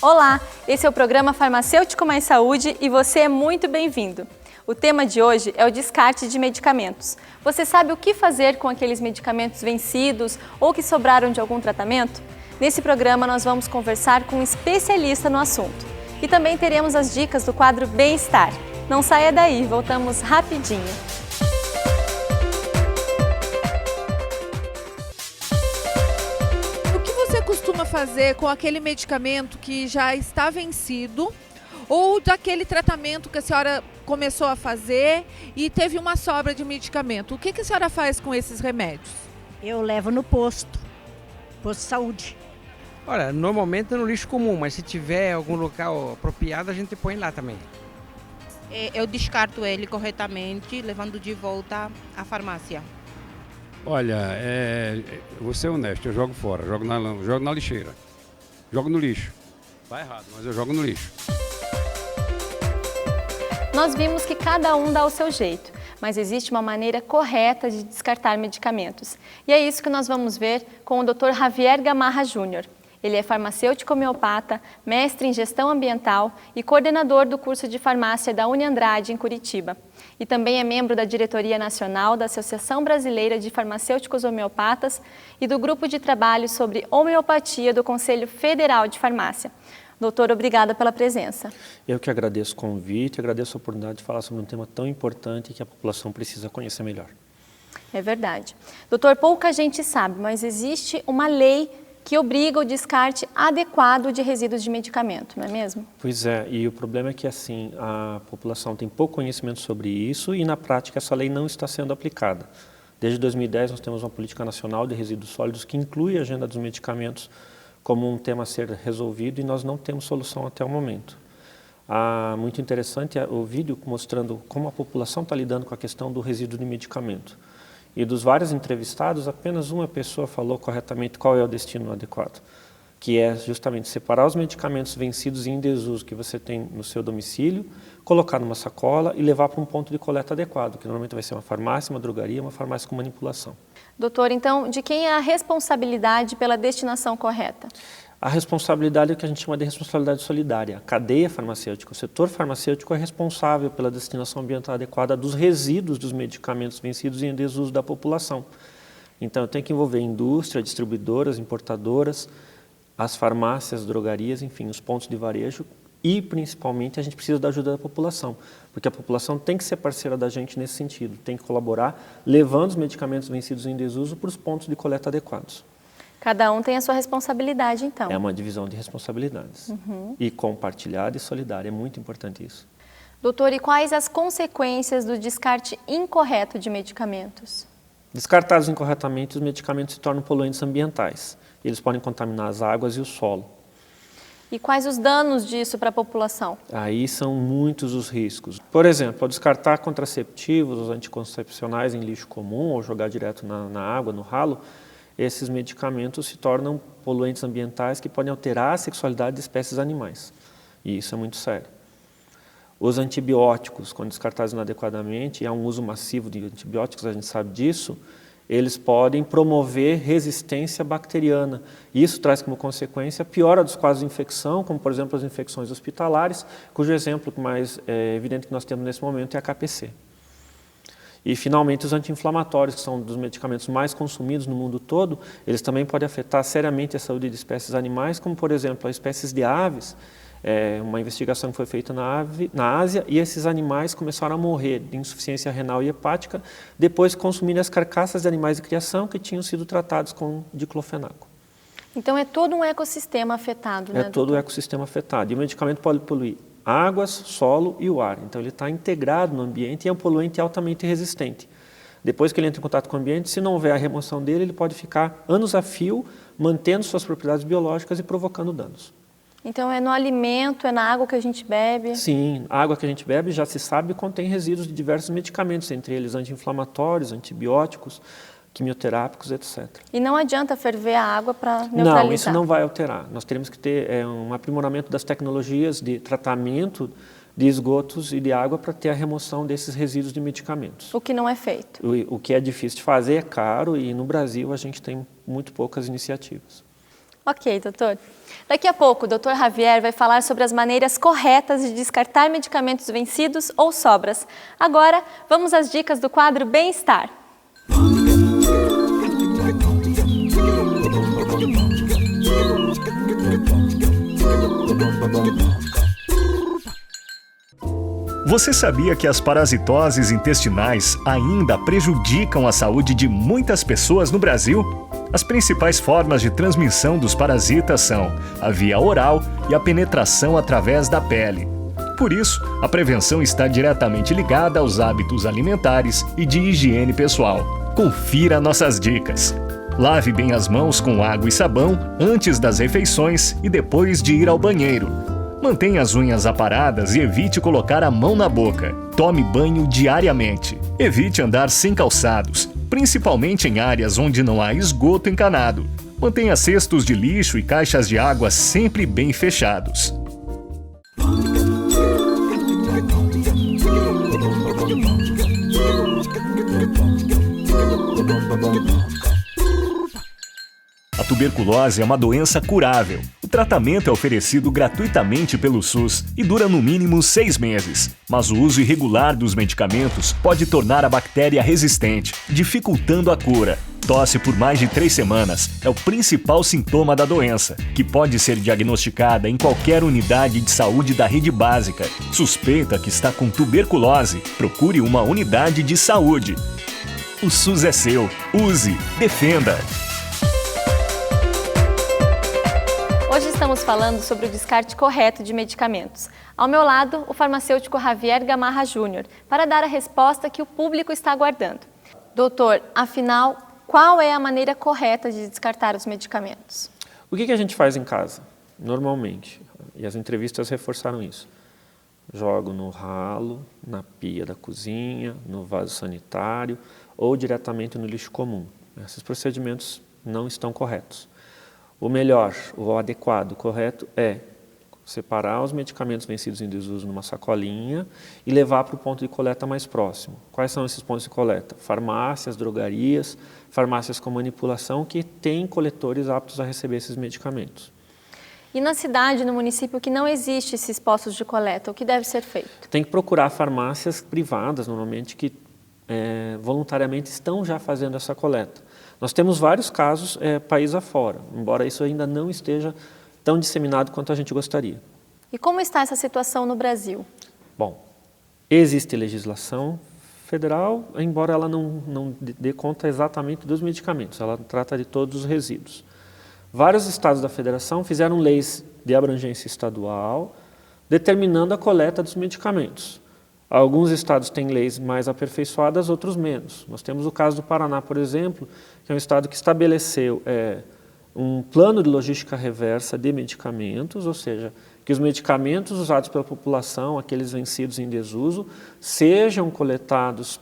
Olá, esse é o programa Farmacêutico Mais Saúde e você é muito bem-vindo. O tema de hoje é o descarte de medicamentos. Você sabe o que fazer com aqueles medicamentos vencidos ou que sobraram de algum tratamento? Nesse programa nós vamos conversar com um especialista no assunto. E também teremos as dicas do quadro Bem-Estar. Não saia daí, voltamos rapidinho. O que você costuma fazer com aquele medicamento que já está vencido ou daquele tratamento que a senhora começou a fazer e teve uma sobra de medicamento? O que a senhora faz com esses remédios? Eu levo no posto de saúde. Olha, normalmente é no lixo comum, mas se tiver algum local apropriado, a gente põe lá também. Eu descarto ele corretamente, levando de volta à farmácia. Olha, vou ser honesto, eu jogo fora, jogo na lixeira, jogo no lixo. Tá errado, mas eu jogo no lixo. Nós vimos que cada um dá o seu jeito, mas existe uma maneira correta de descartar medicamentos. E é isso que nós vamos ver com o Dr. Javier Gamarra Júnior. Ele é farmacêutico homeopata, mestre em gestão ambiental e coordenador do curso de farmácia da Uniandrade, em Curitiba. E também é membro da diretoria nacional da Associação Brasileira de Farmacêuticos Homeopatas e do grupo de trabalho sobre homeopatia do Conselho Federal de Farmácia. Doutor, obrigada pela presença. Eu que agradeço o convite, agradeço a oportunidade de falar sobre um tema tão importante que a população precisa conhecer melhor. É verdade. Doutor, pouca gente sabe, mas existe uma lei que obriga o descarte adequado de resíduos de medicamento, não é mesmo? Pois é, e o problema é que assim, a população tem pouco conhecimento sobre isso e na prática essa lei não está sendo aplicada. Desde 2010 nós temos uma política nacional de resíduos sólidos que inclui a agenda dos medicamentos como um tema a ser resolvido e nós não temos solução até o momento. Muito interessante o vídeo mostrando como a população está lidando com a questão do resíduo de medicamento. E dos vários entrevistados, apenas uma pessoa falou corretamente qual é o destino adequado, que é justamente separar os medicamentos vencidos e em desuso que você tem no seu domicílio, colocar numa sacola e levar para um ponto de coleta adequado, que normalmente vai ser uma farmácia, uma drogaria, uma farmácia com manipulação. Doutor, então, de quem é a responsabilidade pela destinação correta? A responsabilidade é o que a gente chama de responsabilidade solidária. A cadeia farmacêutica, o setor farmacêutico é responsável pela destinação ambiental adequada dos resíduos dos medicamentos vencidos e em desuso da população. Então, tem que envolver indústria, distribuidoras, importadoras, as farmácias, drogarias, enfim, os pontos de varejo e, principalmente, a gente precisa da ajuda da população, porque a população tem que ser parceira da gente nesse sentido, tem que colaborar levando os medicamentos vencidos em desuso para os pontos de coleta adequados. Cada um tem a sua responsabilidade, então. É uma divisão de responsabilidades. E compartilhada e solidária, é muito importante isso. Doutor, e quais as consequências do descarte incorreto de medicamentos? Descartados incorretamente, os medicamentos se tornam poluentes ambientais. Eles podem contaminar as águas e o solo. E quais os danos disso para a população? Aí são muitos os riscos. Por exemplo, ao descartar contraceptivos, os anticoncepcionais em lixo comum ou jogar direto na água, no ralo, esses medicamentos se tornam poluentes ambientais que podem alterar a sexualidade de espécies animais. E isso é muito sério. Os antibióticos, quando descartados inadequadamente, e há um uso massivo de antibióticos, a gente sabe disso, eles podem promover resistência bacteriana. Isso traz como consequência a piora dos quadros de infecção, como por exemplo as infecções hospitalares, cujo exemplo mais evidente que nós temos nesse momento é a KPC. E, finalmente, os anti-inflamatórios, que são dos medicamentos mais consumidos no mundo todo, eles também podem afetar seriamente a saúde de espécies animais, como, por exemplo, as espécies de aves. Uma investigação que foi feita na Ásia e esses animais começaram a morrer de insuficiência renal e hepática depois de consumirem as carcaças de animais de criação que tinham sido tratados com diclofenaco. Então, é todo um ecossistema afetado, né, É todo o ecossistema afetado. E o medicamento pode poluir águas, solo e o ar. Então, ele está integrado no ambiente e é um poluente altamente resistente. Depois que ele entra em contato com o ambiente, se não houver a remoção dele, ele pode ficar anos a fio, mantendo suas propriedades biológicas e provocando danos. Então, é no alimento, é na água que a gente bebe? Sim, a água que a gente bebe, já se sabe, contém resíduos de diversos medicamentos, entre eles anti-inflamatórios, antibióticos, quimioterápicos, etc. E não adianta ferver a água para neutralizar? Não, isso não vai alterar. Nós teremos que ter um aprimoramento das tecnologias de tratamento de esgotos e de água para ter a remoção desses resíduos de medicamentos. O que não é feito. O que é difícil de fazer, é caro e no Brasil a gente tem muito poucas iniciativas. Ok, doutor. Daqui a pouco, o doutor Javier vai falar sobre as maneiras corretas de descartar medicamentos vencidos ou sobras. Agora, vamos às dicas do quadro Bem-Estar. Você sabia que as parasitoses intestinais ainda prejudicam a saúde de muitas pessoas no Brasil? As principais formas de transmissão dos parasitas são a via oral e a penetração através da pele. Por isso, a prevenção está diretamente ligada aos hábitos alimentares e de higiene pessoal. Confira nossas dicas. Lave bem as mãos com água e sabão antes das refeições e depois de ir ao banheiro. Mantenha as unhas aparadas e evite colocar a mão na boca. Tome banho diariamente. Evite andar sem calçados, principalmente em áreas onde não há esgoto encanado. Mantenha cestos de lixo e caixas de água sempre bem fechados. A tuberculose é uma doença curável. O tratamento é oferecido gratuitamente pelo SUS e dura no mínimo 6 meses. Mas o uso irregular dos medicamentos pode tornar a bactéria resistente, dificultando a cura. Tosse por mais de 3 semanas é o principal sintoma da doença, que pode ser diagnosticada em qualquer unidade de saúde da rede básica. Suspeita que está com tuberculose? Procure uma unidade de saúde. O SUS é seu. Use, defenda. Hoje estamos falando sobre o descarte correto de medicamentos. Ao meu lado, o farmacêutico Javier Gamarra Júnior, para dar a resposta que o público está aguardando. Doutor, afinal, qual é a maneira correta de descartar os medicamentos? O que a gente faz em casa, normalmente? E as entrevistas reforçaram isso. Jogo no ralo, na pia da cozinha, no vaso sanitário ou diretamente no lixo comum. Esses procedimentos não estão corretos. O melhor, o adequado, o correto é separar os medicamentos vencidos em desuso numa sacolinha e levar para o ponto de coleta mais próximo. Quais são esses pontos de coleta? Farmácias, drogarias, farmácias com manipulação que têm coletores aptos a receber esses medicamentos. E na cidade, no município, que não existe esses postos de coleta, o que deve ser feito? Tem que procurar farmácias privadas, normalmente, que voluntariamente estão já fazendo essa coleta. Nós temos vários casos país afora, embora isso ainda não esteja tão disseminado quanto a gente gostaria. E como está essa situação no Brasil? Bom, existe legislação federal, embora ela não dê conta exatamente dos medicamentos, ela trata de todos os resíduos. Vários estados da federação fizeram leis de abrangência estadual, determinando a coleta dos medicamentos. Alguns estados têm leis mais aperfeiçoadas, outros menos. Nós temos o caso do Paraná, por exemplo, que é um estado que estabeleceu um plano de logística reversa de medicamentos, ou seja, que os medicamentos usados pela população, aqueles vencidos em desuso, sejam coletados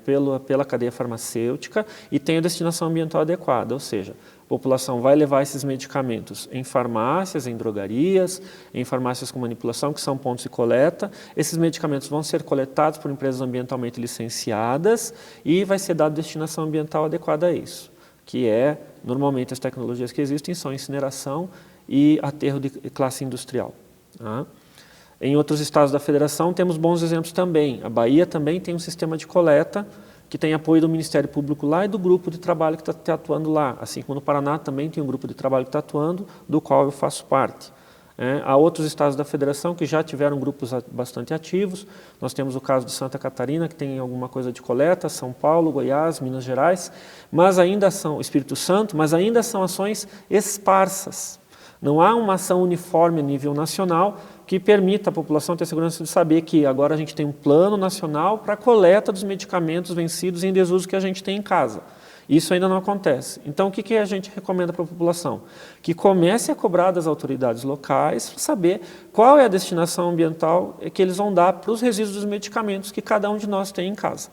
pela cadeia farmacêutica e tenham destinação ambiental adequada, ou seja, a população vai levar esses medicamentos em farmácias, em drogarias, em farmácias com manipulação, que são pontos de coleta. Esses medicamentos vão ser coletados por empresas ambientalmente licenciadas e vai ser dada destinação ambiental adequada a isso, que normalmente as tecnologias que existem são incineração e aterro de classe industrial. Tá? Em outros estados da federação temos bons exemplos também. A Bahia também tem um sistema de coleta que tem apoio do Ministério Público lá e do grupo de trabalho que está atuando lá. Assim como no Paraná também tem um grupo de trabalho que está atuando, do qual eu faço parte. Há outros estados da federação que já tiveram grupos bastante ativos. Nós temos o caso de Santa Catarina, que tem alguma coisa de coleta, São Paulo, Goiás, Minas Gerais, mas ainda são, Espírito Santo, mas ainda são ações esparsas. Não há uma ação uniforme a nível nacional que permita à população ter segurança de saber que agora a gente tem um plano nacional para a coleta dos medicamentos vencidos em desuso que a gente tem em casa. Isso ainda não acontece. Então, o que a gente recomenda para a população? Que comece a cobrar das autoridades locais para saber qual é a destinação ambiental que eles vão dar para os resíduos dos medicamentos que cada um de nós tem em casa.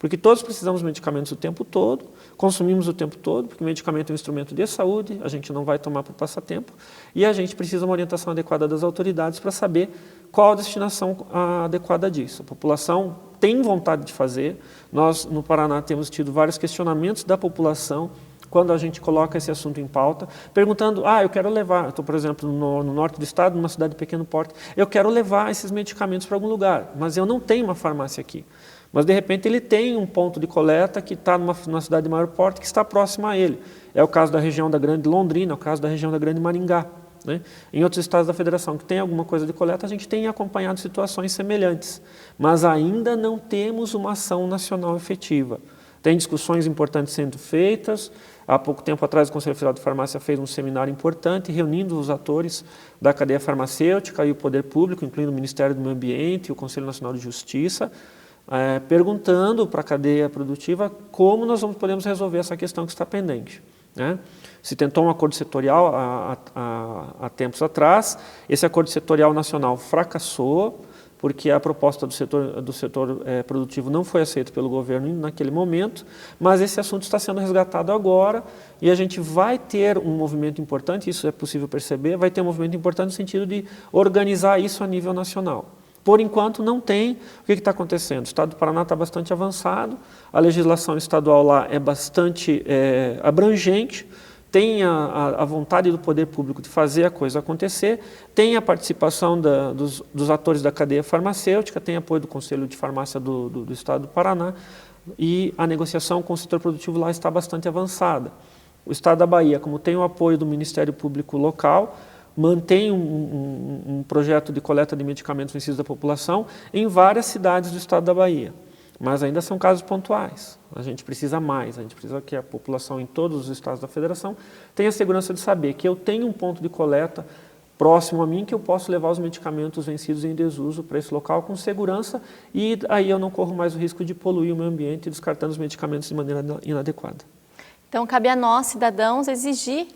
Porque todos precisamos de medicamentos o tempo todo, consumimos o tempo todo, porque o medicamento é um instrumento de saúde, a gente não vai tomar por passatempo, e a gente precisa de uma orientação adequada das autoridades para saber qual a destinação adequada disso. A população tem vontade de fazer, nós no Paraná temos tido vários questionamentos da população quando a gente coloca esse assunto em pauta, perguntando, eu quero levar, estou, por exemplo, no norte do estado, numa cidade de pequeno porte, eu quero levar esses medicamentos para algum lugar, mas eu não tenho uma farmácia aqui. Mas, de repente, ele tem um ponto de coleta que está numa cidade de maior porte, que está próxima a ele. É o caso da região da Grande Londrina, é o caso da região da Grande Maringá. Né? Em outros estados da federação que tem alguma coisa de coleta, a gente tem acompanhado situações semelhantes, mas ainda não temos uma ação nacional efetiva. Tem discussões importantes sendo feitas. Há pouco tempo atrás, o Conselho Federal de Farmácia fez um seminário importante, reunindo os atores da cadeia farmacêutica e o poder público, incluindo o Ministério do Meio Ambiente e o Conselho Nacional de Justiça, perguntando para a cadeia produtiva como nós podemos resolver essa questão que está pendente. Né? Se tentou um acordo setorial há tempos atrás, esse acordo setorial nacional fracassou, porque a proposta do setor produtivo não foi aceita pelo governo naquele momento, mas esse assunto está sendo resgatado agora e a gente vai ter um movimento importante, isso é possível perceber, vai ter um movimento importante no sentido de organizar isso a nível nacional. Por enquanto não tem. O que está acontecendo? O estado do Paraná está bastante avançado, a legislação estadual lá é bastante abrangente, tem a vontade do poder público de fazer a coisa acontecer, tem a participação dos atores da cadeia farmacêutica, tem apoio do Conselho de Farmácia do Estado do Paraná e a negociação com o setor produtivo lá está bastante avançada. O Estado da Bahia, como tem o apoio do Ministério Público local, mantém um projeto de coleta de medicamentos vencidos da população em várias cidades do Estado da Bahia. Mas ainda são casos pontuais. A gente precisa mais, a gente precisa que a população em todos os estados da federação tenha a segurança de saber que eu tenho um ponto de coleta próximo a mim que eu posso levar os medicamentos vencidos em desuso para esse local com segurança e aí eu não corro mais o risco de poluir o meio ambiente descartando os medicamentos de maneira inadequada. Então, cabe a nós, cidadãos, exigir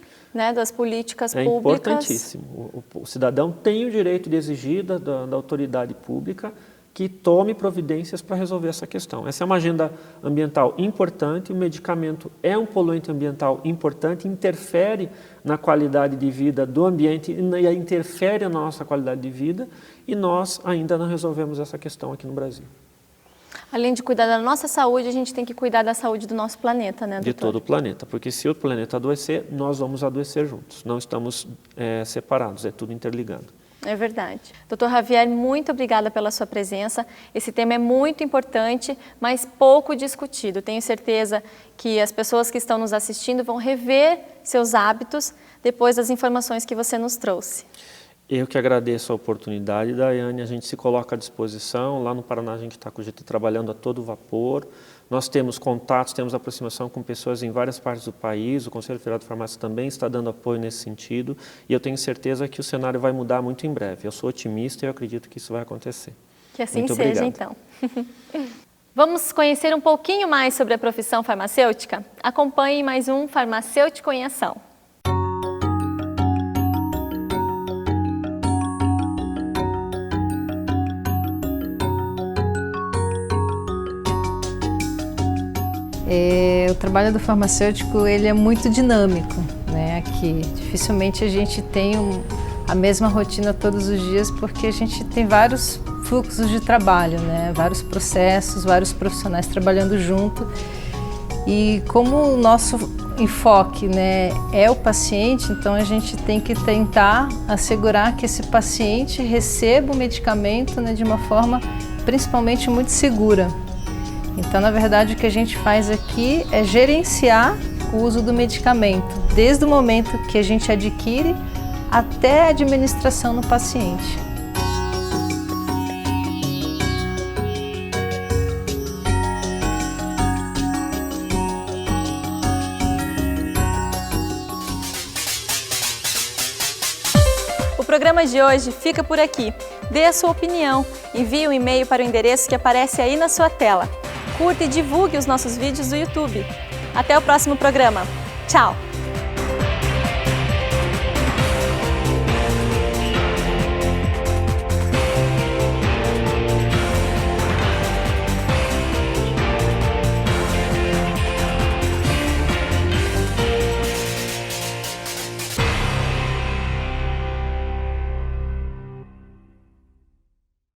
das políticas públicas. É importantíssimo. O cidadão tem o direito de exigir da autoridade pública que tome providências para resolver essa questão. Essa é uma agenda ambiental importante, o medicamento é um poluente ambiental importante, interfere na qualidade de vida do ambiente e interfere na nossa qualidade de vida e nós ainda não resolvemos essa questão aqui no Brasil. Além de cuidar da nossa saúde, a gente tem que cuidar da saúde do nosso planeta, né, doutor? De todo o planeta, porque se o planeta adoecer, nós vamos adoecer juntos, não estamos separados, é tudo interligado. É verdade. Doutor Javier, muito obrigada pela sua presença. Esse tema é muito importante, mas pouco discutido. Tenho certeza que as pessoas que estão nos assistindo vão rever seus hábitos depois das informações que você nos trouxe. Eu que agradeço a oportunidade, Daiane, a gente se coloca à disposição. Lá no Paraná a gente está com o GT trabalhando a todo vapor. Nós temos contatos, temos aproximação com pessoas em várias partes do país, o Conselho Federal de Farmácia também está dando apoio nesse sentido e eu tenho certeza que o cenário vai mudar muito em breve. Eu sou otimista e eu acredito que isso vai acontecer. Que assim muito seja, obrigado. então. Vamos conhecer um pouquinho mais sobre a profissão farmacêutica? Acompanhe mais um Farmacêutico em Ação. O trabalho do farmacêutico ele é muito dinâmico, né? Aqui dificilmente a gente tem a mesma rotina todos os dias porque a gente tem vários fluxos de trabalho, né? Vários processos, vários profissionais trabalhando junto e como o nosso enfoque, né, é o paciente, então a gente tem que tentar assegurar que esse paciente receba o medicamento, né, de uma forma principalmente muito segura. Então, na verdade, o que a gente faz aqui é gerenciar o uso do medicamento, desde o momento que a gente adquire até a administração no paciente. O programa de hoje fica por aqui. Dê a sua opinião, envie um e-mail para o endereço que aparece aí na sua tela. Curta e divulgue os nossos vídeos do YouTube. Até o próximo programa. Tchau!